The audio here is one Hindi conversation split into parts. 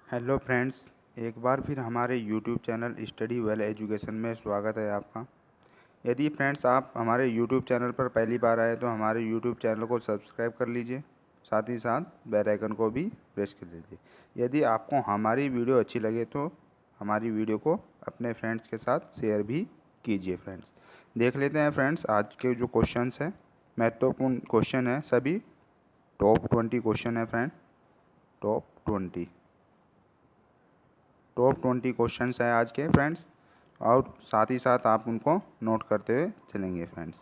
हेलो फ्रेंड्स, एक बार फिर हमारे YouTube channel study well education में स्वागत है आपका। यदि फ्रेंड्स आप हमारे यूट्यूब चैनल पर पहली बार आए तो हमारे यूट्यूब चैनल को सब्सक्राइब कर लीजिए, साथ ही साथ बेल आइकन को भी प्रेस कर दीजिए। यदि आपको हमारी वीडियो अच्छी लगे तो हमारी वीडियो को अपने फ्रेंड्स के साथ शेयर भी कीजिए। फ्रेंड्स, देख लेते हैं फ्रेंड्स आज के जो क्वेश्चंस हैं, महत्वपूर्ण क्वेश्चन है, सभी टॉप 20 क्वेश्चन है फ्रेंड। टॉप 20 क्वेश्चंस है आज के फ्रेंड्स, और साथ ही साथ आप उनको नोट करते हुए चलेंगे फ्रेंड्स।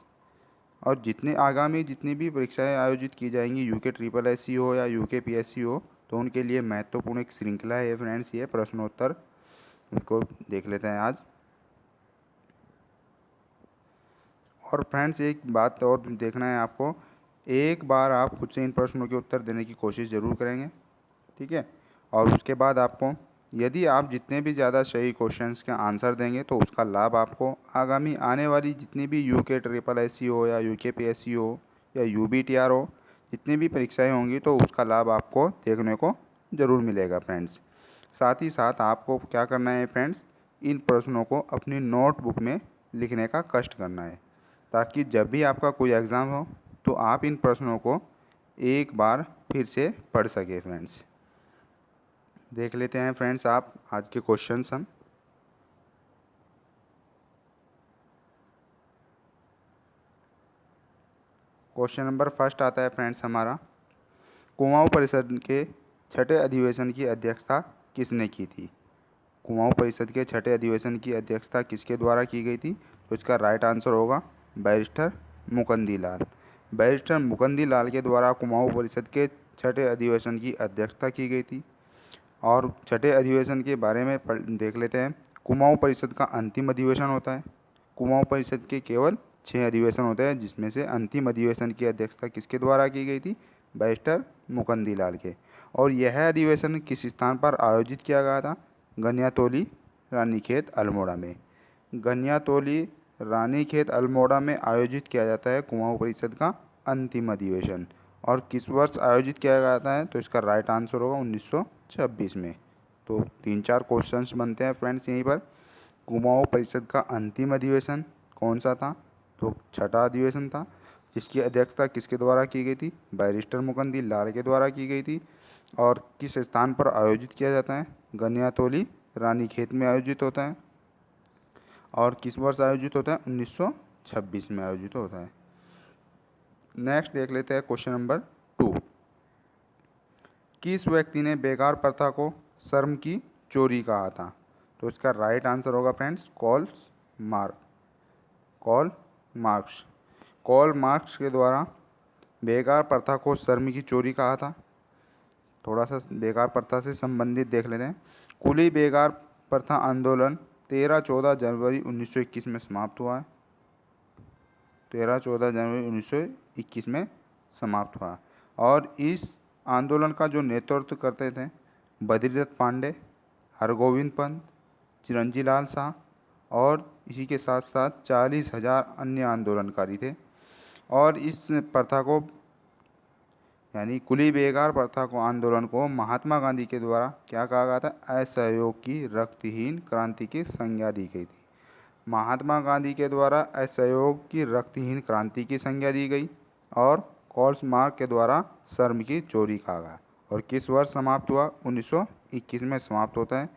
और जितनी भी परीक्षाएं आयोजित की जाएंगी, यूके ट्रिपल एस सी हो या यूके पीएससी हो, तो उनके लिए महत्वपूर्ण एक श्रृंखला है फ्रेंड्स, ये प्रश्नोत्तर। उसको देख लेते हैं आज। और फ्रेंड्स एक बात और देखना है आपको, एक बार आप खुद से इन प्रश्नों के उत्तर देने की कोशिश ज़रूर करेंगे, ठीक है। और उसके बाद आपको, यदि आप जितने भी ज़्यादा सही क्वेश्चंस के आंसर देंगे तो उसका लाभ आपको आगामी आने वाली जितनी भी यूके ट्रिपल एस सी हो या यूके पी एस सी हो या यू बी टी आर हो, जितनी भी परीक्षाएं होंगी तो उसका लाभ आपको देखने को ज़रूर मिलेगा फ्रेंड्स। साथ ही साथ आपको क्या करना है फ्रेंड्स, इन प्रश्नों को अपनी नोटबुक में लिखने का कष्ट करना है, ताकि जब भी आपका कोई एग्ज़ाम हो तो आप इन प्रश्नों को एक बार फिर से पढ़ सके फ्रेंड्स। देख लेते हैं फ्रेंड्स आप आज के क्वेश्चंस हम। क्वेश्चन नंबर फर्स्ट आता है फ्रेंड्स हमारा, कुमाऊं परिषद के छठे अधिवेशन की अध्यक्षता किसने की थी? कुमाऊं परिषद के छठे अधिवेशन की अध्यक्षता किसके द्वारा की गई थी? तो इसका राइट आंसर होगा बैरिस्टर मुकुंदी लाल। बैरिस्टर मुकुंदी लाल के द्वारा कुमाऊं परिषद के छठे अधिवेशन की अध्यक्षता की गई थी। और छठे अधिवेशन के बारे में देख लेते हैं। कुमाऊं परिषद का अंतिम अधिवेशन होता है। कुमाऊं परिषद के केवल 6 अधिवेशन होते हैं, जिसमें से अंतिम अधिवेशन की अध्यक्षता किसके द्वारा की गई थी? बैरिस्टर मुकुंदी लाल के। और यह अधिवेशन किस स्थान पर आयोजित किया गया था? गनियातोली रानीखेत अल्मोड़ा में। गनियातोली रानीखेत अल्मोड़ा में आयोजित किया जाता है कुमाऊं परिषद का अंतिम अधिवेशन। और किस वर्ष आयोजित किया जाता है? तो इसका राइट आंसर होगा 1926 में। तो 3-4 क्वेश्चंस बनते हैं फ्रेंड्स यहीं पर। कुमाऊं परिषद का अंतिम अधिवेशन कौन सा था? तो छठा अधिवेशन था, जिसकी अध्यक्षता किसके द्वारा की गई थी? बैरिस्टर मुकुंदी लाल के द्वारा की गई थी। और किस स्थान पर आयोजित किया जाता है? गनियातोली रानीखेत में आयोजित होता है। और किस वर्ष आयोजित होता है? 1926 में आयोजित होता है। नेक्स्ट देख लेते हैं क्वेश्चन नंबर 2। किस व्यक्ति ने बेकार प्रथा को शर्म की चोरी कहा था? तो इसका राइट आंसर होगा friends call marks. Call marks के द्वारा बेकार प्रथा को शर्म की चोरी कहा था। थोड़ा सा बेकार प्रथा से संबंधित देख लेते हैं। कुली बेकार प्रथा आंदोलन 13-14 जनवरी 1921 में समाप्त हुआ है। 13-14 जनवरी 1921 में समाप्त हुआ। और इस आंदोलन का जो नेतृत्व करते थे बद्रीदत्त पांडे, हरगोविंद पंत, चिरंजी लाल शाह, और इसी के साथ साथ 40,000 अन्य आंदोलनकारी थे। और इस प्रथा को, यानी कुली बेगार प्रथा को, आंदोलन को महात्मा गांधी के द्वारा क्या कहा गया था? असहयोग की रक्तहीन क्रांति की संज्ञा दी गई थी। महात्मा गांधी के द्वारा असहयोग की रक्तहीन क्रांति की संज्ञा दी गई। और कॉल्स मार्क के द्वारा शर्म की चोरी कहा गया। और किस वर्ष समाप्त हुआ? 1921 में समाप्त होता है,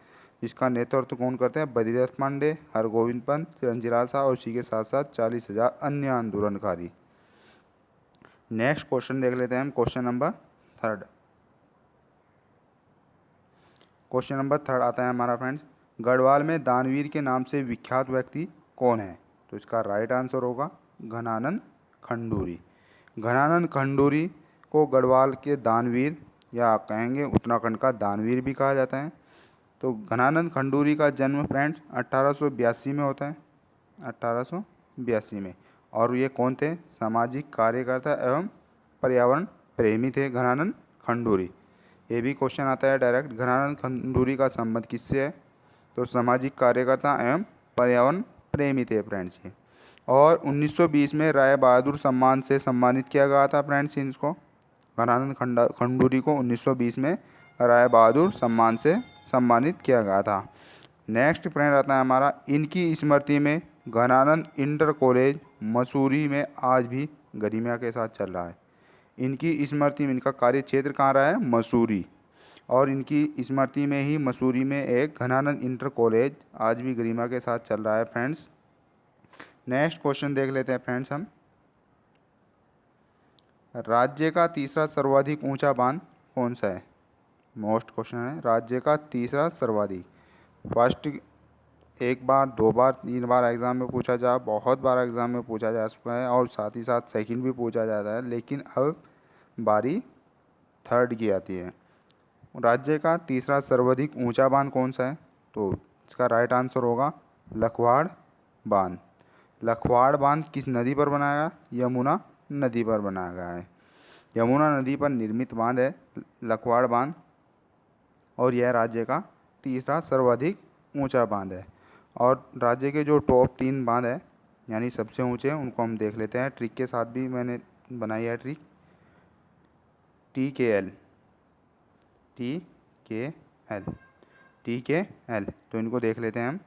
जिसका नेतृत्व कौन करते हैं? बद्रीदत्त पांडे, हरगोविंद पंत, चिरंजी लाल शाह, और इसी के साथ साथ 40,000 अन्य आंदोलनकारी। नेक्स्ट क्वेश्चन देख लेते हैं हम, क्वेश्चन नंबर 3। क्वेश्चन नंबर 3 आता है हमारा फ्रेंड्स, गढ़वाल में दानवीर के नाम से विख्यात व्यक्ति कौन है? तो इसका राइट आंसर होगा घनानंद खंडूरी। घनानंद खंडूरी को गढ़वाल के दानवीर, या कहेंगे उत्तराखंड का दानवीर भी कहा जाता है। तो घनानंद खंडूरी का जन्म फ्रेंड्स 1882 में होता है, 1882 में। और ये कौन थे? सामाजिक कार्यकर्ता एवं पर्यावरण प्रेमी थे घनानंद खंडूरी। ये भी क्वेश्चन आता है डायरेक्ट, घनानंद खंडूरी का संबंध किससे है? तो सामाजिक कार्यकर्ता एवं पर्यावरण प्रेमी थे फ्रेंड्स ये। और 1920 में राय बहादुर सम्मान से सम्मानित किया गया था फ्रेंड्स इनको। घनानंद खंडूरी को 1920 में राय बहादुर सम्मान से सम्मानित किया गया था। नेक्स्ट फ्रेंड आता है हमारा, इनकी स्मृति में घनानंद इंटर कॉलेज मसूरी में आज भी गरिमा के साथ चल रहा है। इनकी स्मृति में, इनका कार्य क्षेत्र कहाँ रहा है, मसूरी, और इनकी स्मृति में ही मसूरी में एक घनानंद इंटर कॉलेज आज भी गरिमा के साथ चल रहा है फ्रेंड्स। नेक्स्ट क्वेश्चन देख लेते हैं फ्रेंड्स हम। राज्य का तीसरा सर्वाधिक ऊंचा बांध कौन सा है? मोस्ट क्वेश्चन है, राज्य का तीसरा सर्वाधिक। फर्स्ट एक बार, दो बार, तीन बार एग्जाम में पूछा जा, बहुत बार एग्जाम में पूछा जा चुका है, और साथ ही साथ सेकंड भी पूछा जाता है, लेकिन अब बारी थर्ड की आती है। राज्य का तीसरा सर्वाधिक ऊंचा बांध कौन सा है? तो इसका राइट आंसर होगा लखवाड़ बांध। लखवाड़ बांध किस नदी पर बनाया गया? यमुना नदी पर बनाया गया है। यमुना नदी पर निर्मित बांध है लखवाड़ बांध, और यह राज्य का तीसरा सर्वाधिक ऊंचा बांध है। और राज्य के जो टॉप 3 बांध है, यानी सबसे ऊंचे, उनको हम देख लेते हैं। ट्रिक के साथ भी मैंने बनाई है ट्रिक। TKL, TKL, TKL, तो इनको देख लेते हैं हम।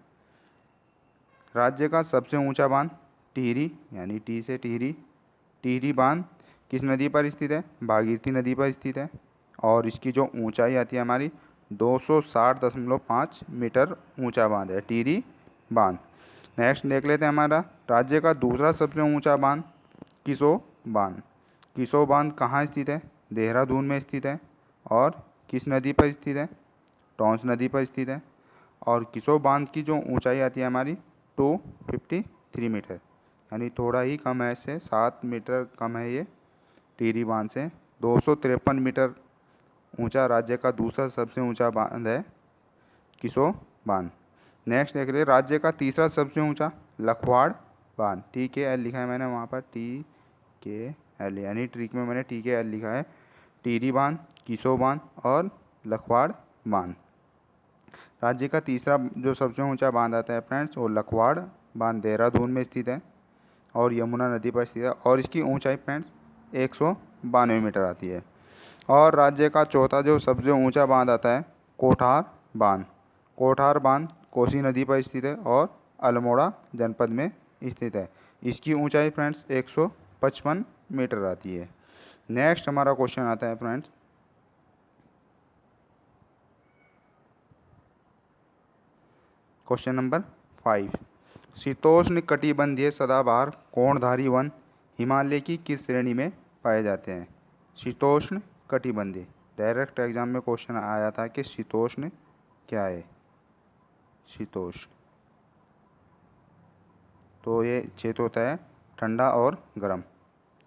राज्य का सबसे ऊंचा बांध टिहरी, यानी टी से टिहरी। टिहरी बांध किस नदी पर स्थित है? भागीरथी नदी पर स्थित है, और इसकी जो ऊंचाई आती है हमारी 260.5 मीटर ऊंचा बांध है टिहरी बांध। नेक्स्ट देख लेते हैं हमारा, राज्य का दूसरा सबसे ऊंचा बांध किसो बांध। किसो बांध कहाँ स्थित है? देहरादून में स्थित है, और किस नदी पर स्थित है? टॉन्स नदी पर स्थित है। और किसो बांध की जो ऊंचाई आती है हमारी 253 मीटर, यानी थोड़ा ही कम है, इससे 7 मीटर कम है ये टिहरी बांध से। 253 मीटर ऊंचा राज्य का दूसरा सबसे ऊंचा बांध है किसो बांध। नेक्स्ट देख रहे, राज्य का तीसरा सबसे ऊंचा लखवाड़ बांध। TKL लिखा है मैंने वहाँ पर, TKL, यानी ट्रिक में मैंने TKL लिखा है। टिहरी बांध, किसो बांध और लखवाड़ बांध। राज्य का तीसरा जो सबसे ऊंचा बांध आता है फ्रेंड्स, वो लखवाड़ बांध देहरादून में स्थित है, और यमुना नदी पर स्थित है, और इसकी ऊंचाई फ्रेंड्स 192 मीटर आती है। और राज्य का चौथा जो सबसे ऊंचा बांध आता है कोठार बांध। कोठार बांध कोसी नदी पर स्थित है, और अल्मोड़ा जनपद में स्थित है। इसकी ऊंचाई फ्रेंड्स 155 मीटर आती है। नेक्स्ट हमारा क्वेश्चन आता है फ्रेंड्स, क्वेश्चन नंबर 5। शीतोष्ण कटिबंधीय सदाबहार कोणधारी वन हिमालय की किस श्रेणी में पाए जाते हैं? शीतोष्ण कटिबंधीय, डायरेक्ट एग्जाम में क्वेश्चन आया था कि शीतोष्ण क्या है? शीतोष्ण, तो ये क्षेत्र होता है ठंडा और गर्म,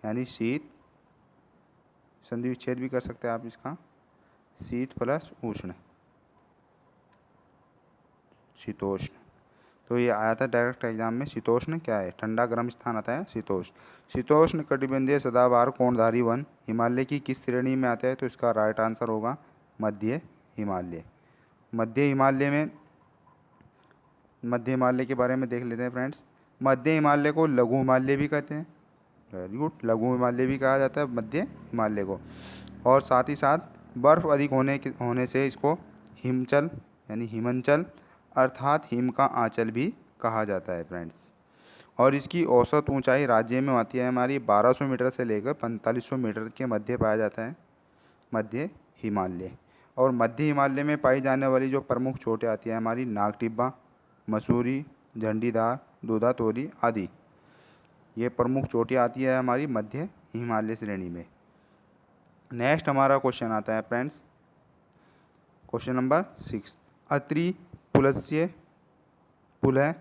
यानी शीत, संधि विच्छेद भी कर सकते हैं आप इसका, शीत प्लस उष्ण, शीतोष्ण। तो ये आया था डायरेक्ट एग्जाम में, शीतोष्ण क्या है? ठंडा गर्म स्थान आता है शीतोष्ण। शीतोष्ण कटिबंधीय सदाबहार कोणधारी वन हिमालय की किस श्रेणी में आता है? तो इसका राइट आंसर होगा मध्य हिमालय। मध्य हिमालय में, मध्य हिमालय के बारे में देख लेते हैं फ्रेंड्स। मध्य हिमालय को लघु हिमालय भी कहते हैं, वेरी गुड, लघु हिमालय भी कहा जाता है मध्य हिमालय को। और साथ ही साथ बर्फ़ अधिक होने से इसको हिमचल, यानी हिमंचल अर्थात हिम का आंचल भी कहा जाता है फ्रेंड्स। और इसकी औसत ऊंचाई राज्य में आती है हमारी 1200 मीटर से लेकर 4500 मीटर के मध्य पाया जाता है मध्य हिमालय। और मध्य हिमालय में पाई जाने वाली जो प्रमुख चोटें आती है हमारी नागटिब्बा, मसूरी, झंडीदार, दूधा तोरी आदि, ये प्रमुख चोटियाँ आती है हमारी मध्य हिमालय श्रेणी में। नेक्स्ट हमारा क्वेश्चन आता है friends, question number 6। Atri Pulastya Pulaha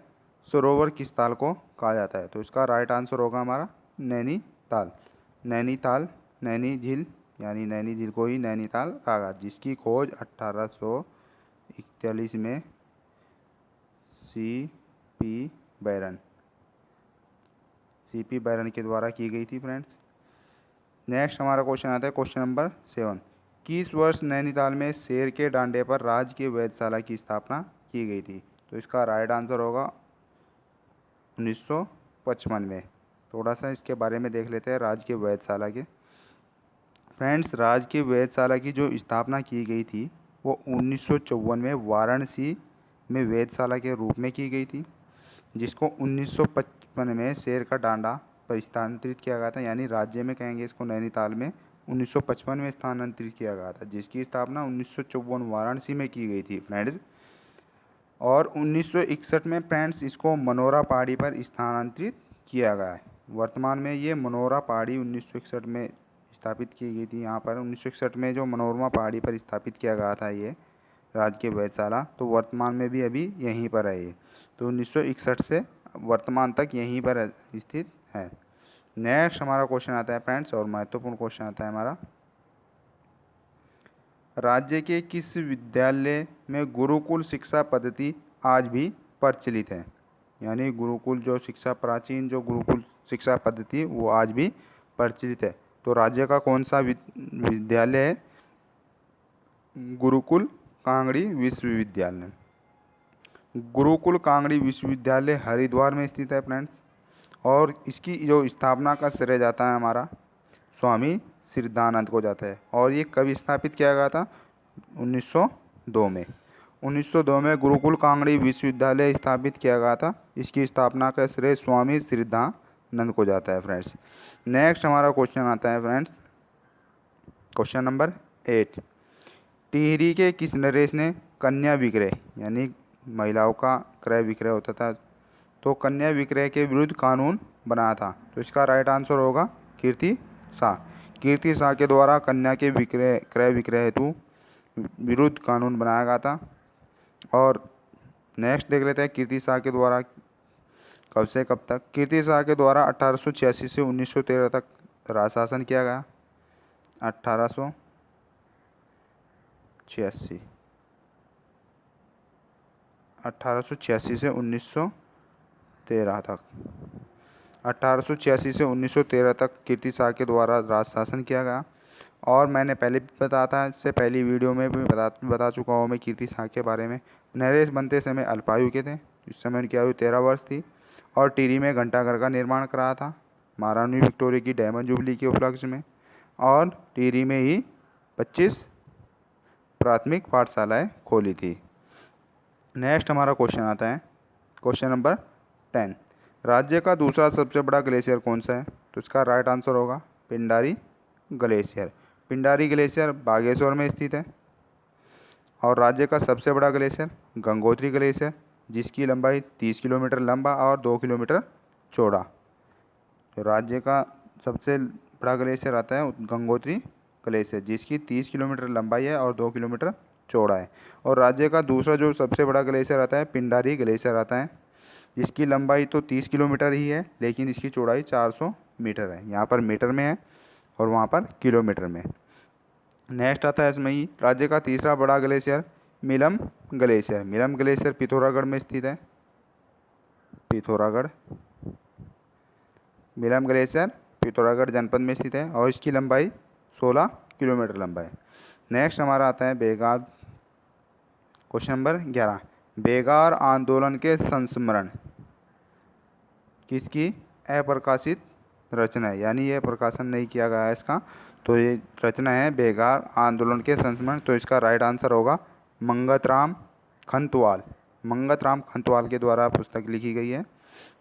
सरोवर किस ताल को कहा जाता है? तो इसका राइट आंसर होगा हमारा नैनीताल। नैनीताल, नैनी झील, यानी नैनी झील को ही नैनीताल कहा गया, जिसकी खोज 1841 में CP बैरन के द्वारा की गई थी फ्रेंड्स। नेक्स्ट हमारा क्वेश्चन आता है क्वेश्चन नंबर 7। किस वर्ष नैनीताल में शेर के डांडे पर राजकीय वेधशाला की स्थापना की गई थी? तो इसका राइट आंसर होगा 1955 में। थोड़ा सा इसके बारे में देख लेते हैं राजकीय वेधशाला के। फ्रेंड्स, राजकीय वेधशाला की जो स्थापना की गई थी वो 1954 में वाराणसी में वेधशाला के रूप में की गई थी, जिसको 1955 में शेर का डांडा पर स्थानांतरित किया गया था, यानी राज्य में कहेंगे इसको नैनीताल में 1955 में स्थानांतरित किया गया था, जिसकी स्थापना 1954 वाराणसी में की गई थी फ्रेंड्स। और 1961 में फ्रेंड्स इसको मनोरा पहाड़ी पर स्थानांतरित किया गया है। वर्तमान में ये मनोरा पहाड़ी 1961 में स्थापित की गई थी। यहाँ पर 1961 में जो मनोरमा पहाड़ी पर स्थापित किया गया था ये राजकीय वेधशाला, तो वर्तमान में भी अभी यहीं पर है ये। तो 1961 से वर्तमान तक यहीं पर स्थित है। नेक्स्ट हमारा क्वेश्चन आता है फ्रेंड्स, और महत्वपूर्ण क्वेश्चन आता है हमारा, राज्य के किस विद्यालय में गुरुकुल शिक्षा पद्धति आज भी प्रचलित है? यानी गुरुकुल जो शिक्षा, प्राचीन जो गुरुकुल शिक्षा पद्धति वो आज भी प्रचलित है। तो राज्य का कौन सा विद्यालय है? गुरुकुल कांगड़ी विश्वविद्यालय। गुरुकुल कांगड़ी विश्वविद्यालय हरिद्वार में स्थित है फ्रेंड्स। और इसकी जो स्थापना का श्रेय जाता है हमारा स्वामी सिद्धानंद को जाता है। और ये कब स्थापित किया गया था? 1902 में। 1902 में गुरुकुल कांगड़ी विश्वविद्यालय स्थापित किया गया था। इसकी स्थापना का श्रेय स्वामी सिद्धानंद को जाता है फ्रेंड्स। नेक्स्ट हमारा क्वेश्चन आता है फ्रेंड्स, क्वेश्चन नंबर 8। टिहरी के किस नरेश ने कन्या विक्रय, यानी महिलाओं का क्रय विक्रय होता था, तो कन्या विक्रय के विरुद्ध कानून बनाया था? तो इसका राइट आंसर होगा कीर्ति शाह। कीर्ति शाह के द्वारा कन्या के क्रय विक्रय हेतु विरुद्ध कानून बनाया गया था। और नेक्स्ट देख लेते हैं कीर्ति शाह के द्वारा कब से कब तक। कीर्ति शाह के द्वारा 1886 से 1913 तक राज शासन किया गया। 1886 से 1913 तक, 1886 से 1913 तक कीर्ति शाह के द्वारा राज शासन किया गया। और मैंने पहले भी बताया था, इससे पहली वीडियो में भी बता चुका हूँ मैं कीर्ति शाह के बारे में। नरेश बनते समय अल्पायु के थे, इस समय उनकी आयु 13 वर्ष थी। और टिहरी में घंटाघर का निर्माण कराया था महारानी विक्टोरिया की डायमंड जुबली के उपलक्ष्य में। और टिहरी में ही 25 प्राथमिक पाठशालाएँ खोली थी। नेक्स्ट हमारा क्वेश्चन आता है, क्वेश्चन नंबर 10। राज्य का दूसरा सबसे बड़ा ग्लेशियर कौन सा है? तो इसका राइट आंसर होगा पिंडारी ग्लेशियर। पिंडारी ग्लेशियर बागेश्वर में स्थित है। और राज्य का सबसे बड़ा ग्लेशियर गंगोत्री ग्लेशियर, जिसकी लंबाई 30 किलोमीटर लंबा और 2 किलोमीटर चौड़ा। तो राज्य का सबसे बड़ा ग्लेशियर आता है गंगोत्री ग्लेशियर, जिसकी 30 किलोमीटर लंबाई है और 2 किलोमीटर चौड़ा है। और राज्य का दूसरा जो सबसे बड़ा ग्लेशियर आता है पिंडारी ग्लेशियर आता है, जिसकी लंबाई तो 30 किलोमीटर ही है, लेकिन इसकी चौड़ाई 400 मीटर है। यहाँ पर मीटर में है और वहाँ पर किलोमीटर में। नेक्स्ट आता है इसमें ही राज्य का तीसरा बड़ा glacier Milam glacier. Milam glacier Pithoragarh में स्थित है। पिथौरागढ़, मिलम ग्लेशियर पिथौरागढ़ जनपद में स्थित है और इसकी लंबाई 16 किलोमीटर लंबा है। नेक्स्ट हमारा आता है बेगार, क्वेश्चन नंबर 11। बेगार आंदोलन के संस्मरण किसकी अप्रकाशित रचना है? यानी ये प्रकाशन नहीं किया गया है इसका, तो ये रचना है बेगार आंदोलन के संस्मरण। तो इसका राइट आंसर होगा मंगतराम खंतवाल। मंगतराम खंतवाल के द्वारा पुस्तक लिखी गई है।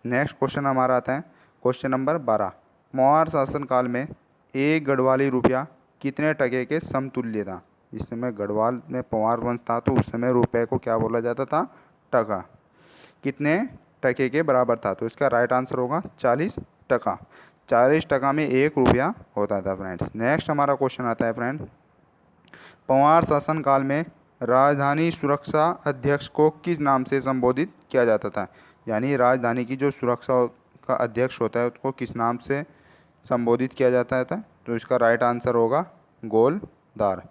नेक्स्ट क्वेश्चन हमारा आता है क्वेश्चन नंबर 12। मौर्य शासनकाल में एक गढ़वाली रुपया कितने टके के समतुल्य था? इस समय गढ़वाल में पंवार वंश था, तो उस समय रुपये को क्या बोला जाता था? टका। कितने टके के बराबर था? तो इसका राइट आंसर होगा 40 टका। 40 टका में 1 रुपया होता था फ्रेंड्स। नेक्स्ट हमारा क्वेश्चन आता है फ्रेंड, पंवार शासनकाल में राजधानी सुरक्षा अध्यक्ष को किस नाम से संबोधित किया जाता था? यानी राजधानी की जो सुरक्षा का अध्यक्ष होता है उसको किस नाम से संबोधित किया जाता था? तो इसका राइट आंसर होगा गोलदार।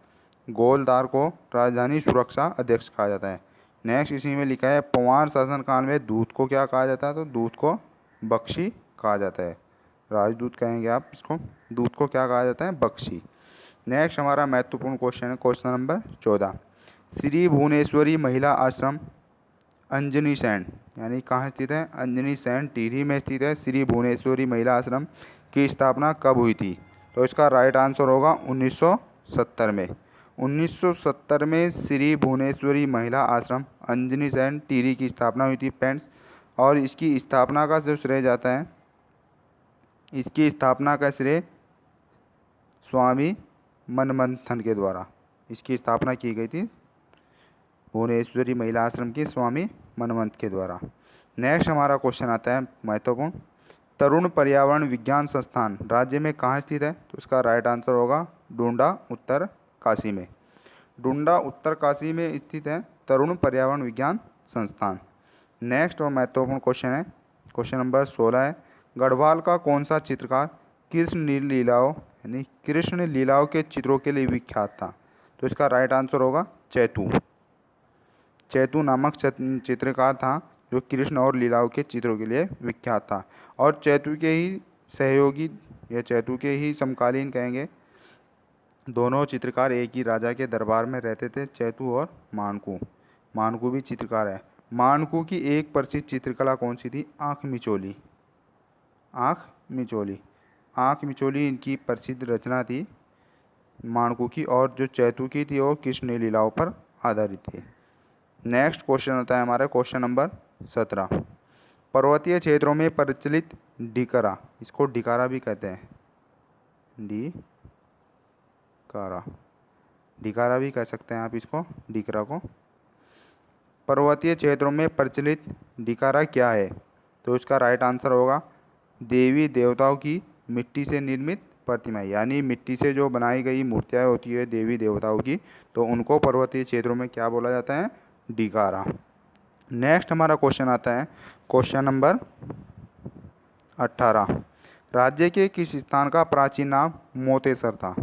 गोलदार को राजधानी सुरक्षा अध्यक्ष कहा जाता है। नेक्स्ट इसी में लिखा है पंवार शासनकाल में दूत को क्या कहा जाता है? तो दूत को बख्शी कहा जाता है। राजदूत कहेंगे आप इसको, दूत को क्या कहा जाता है? बख्शी। नेक्स्ट हमारा महत्वपूर्ण क्वेश्चन है क्वेश्चन नंबर 14। श्री भुवनेश्वरी महिला आश्रम अंजनी सैन, यानी कहाँ स्थित है? अंजनी सैन टिहरी में स्थित है। श्री भुवनेश्वरी महिला आश्रम की स्थापना कब हुई थी? तो इसका राइट आंसर होगा 1970 में। 1970 में श्री भुवनेश्वरी महिला आश्रम अंजनी सेन टिहरी की स्थापना हुई थी फ्रेंड्स। और इसकी स्थापना का जो श्रेय जाता है, इसकी स्थापना का श्रेय स्वामी मनमंथन के द्वारा इसकी स्थापना की गई थी, भुवनेश्वरी महिला आश्रम की स्वामी मनमंथ के द्वारा। नेक्स्ट हमारा क्वेश्चन आता है महत्वपूर्ण, तरुण पर्यावरण विज्ञान संस्थान राज्य में कहाँ स्थित है? तो इसका राइट आंसर होगा डूंडा उत्तर काशी में। डूंडा उत्तर काशी में स्थित है तरुण पर्यावरण विज्ञान संस्थान। नेक्स्ट और महत्वपूर्ण क्वेश्चन है क्वेश्चन नंबर 16 है, गढ़वाल का कौन सा चित्रकार कृष्ण लीलाओं यानी कृष्ण लीलाओं के चित्रों के लिए विख्यात था? तो इसका राइट आंसर होगा चैतू। चैतू नामक चित्रकार था जो कृष्ण और लीलाओं के चित्रों के लिए विख्यात था। और चैतू के ही सहयोगी या चैतू के ही समकालीन कहेंगे, दोनों चित्रकार एक ही राजा के दरबार में रहते थे, चैतू और मानकू। मानकू भी चित्रकार है। मानकू की एक प्रसिद्ध चित्रकला कौन सी थी? आँख मिचोली। आँख मिचोली, आँख मिचोली इनकी प्रसिद्ध रचना थी मानकू की, और जो चैतू की थी वो कृष्ण लीलाओं पर आधारित थी। नेक्स्ट क्वेश्चन आता है हमारा क्वेश्चन नंबर 17, पर्वतीय क्षेत्रों में प्रचलित डिकरा, इसको डिकारा भी कहते हैं, डिकारा भी कह सकते हैं आप इसको, डिकरा को। पर्वतीय क्षेत्रों में प्रचलित डिकारा क्या है? तो इसका राइट आंसर होगा देवी देवताओं की मिट्टी से निर्मित प्रतिमाएं, यानी मिट्टी से जो बनाई गई मूर्तियाँ होती है देवी देवताओं की, तो उनको पर्वतीय क्षेत्रों में क्या बोला जाता है? डिकारा। नेक्स्ट हमारा क्वेश्चन आता है क्वेश्चन नंबर 18, राज्य के किस स्थान का प्राचीन नाम मोतेसर था?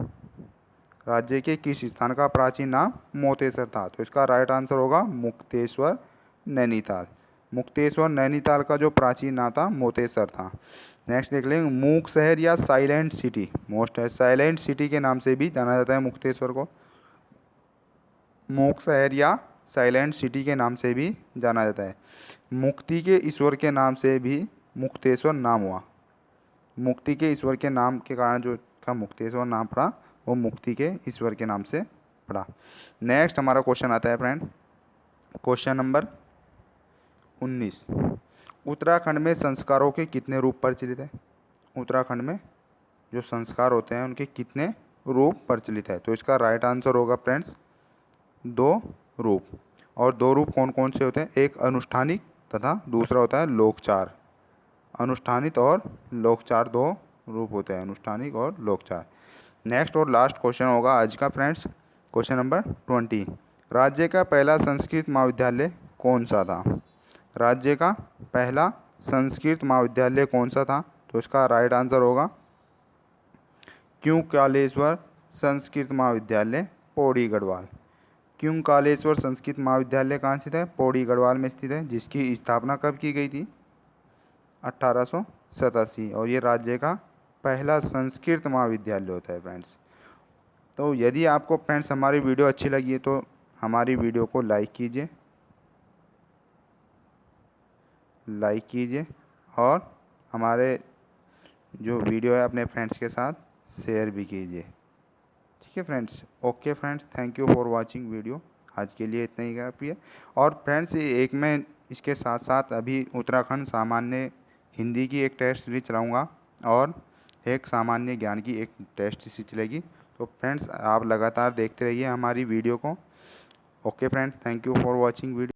राज्य के किस स्थान का प्राचीन नाम मोतेसर था? तो इसका राइट आंसर होगा मुक्तेश्वर नैनीताल। मुक्तेश्वर नैनीताल का जो प्राचीन नाम था मोतेसर था। नेक्स्ट देख लेंगे, मूक शहर या साइलेंट सिटी, मोस्ट है साइलेंट सिटी के नाम से भी जाना जाता है मुक्तेश्वर को। मूक शहर या साइलेंट सिटी के नाम से भी जाना जाता है। मुक्ति के ईश्वर के नाम से भी मुक्तेश्वर नाम हुआ। मुक्ति के ईश्वर के नाम के कारण जो का मुक्तेश्वर नाम पड़ा, वो मुक्ति के ईश्वर के नाम से पड़ा। नेक्स्ट हमारा क्वेश्चन आता है फ्रेंड क्वेश्चन नंबर 19, उत्तराखंड में संस्कारों के कितने रूप प्रचलित है? उत्तराखंड में जो संस्कार होते हैं उनके कितने रूप प्रचलित है? तो इसका राइट आंसर होगा फ्रेंड्स 2 रूप। और 2 रूप कौन कौन से होते हैं? एक अनुष्ठानिक तथा दूसरा होता है लोकचार। अनुष्ठानिक और लोकचार 2 रूप होते हैं, अनुष्ठानिक और लोकचार। नेक्स्ट और लास्ट क्वेश्चन होगा आज का फ्रेंड्स क्वेश्चन नंबर 20, राज्य का पहला संस्कृत महाविद्यालय कौन सा था? राज्य का पहला संस्कृत महाविद्यालय कौन सा था? तो इसका राइट आंसर होगा क्योंकालेश्वर संस्कृत महाविद्यालय पौड़ी गढ़वाल। क्योंकालेश्वर संस्कृत महाविद्यालय कहाँ स्थित है? पौड़ी गढ़वाल में स्थित है, जिसकी स्थापना कब की गई थी? 1887। और ये राज्य का पहला संस्कृत महाविद्यालय होता है फ्रेंड्स। तो यदि आपको फ्रेंड्स हमारी वीडियो अच्छी लगी है तो हमारी वीडियो को लाइक कीजिए और हमारे जो वीडियो है अपने फ्रेंड्स के साथ शेयर भी कीजिए। ठीक है friends, okay friends, thank you for watching video. आज के लिए इतना ही काफ़ी है। और फ्रेंड्स एक मैं इसके साथ साथ अभी उत्तराखंड सामान्य हिंदी की एक टेस्ट सीरीज चलाऊँगा और एक सामान्य ज्ञान की एक टेस्ट सीरीज चलेगी। तो फ्रेंड्स आप लगातार देखते रहिए हमारी वीडियो को। Okay friends, thank you for watching video.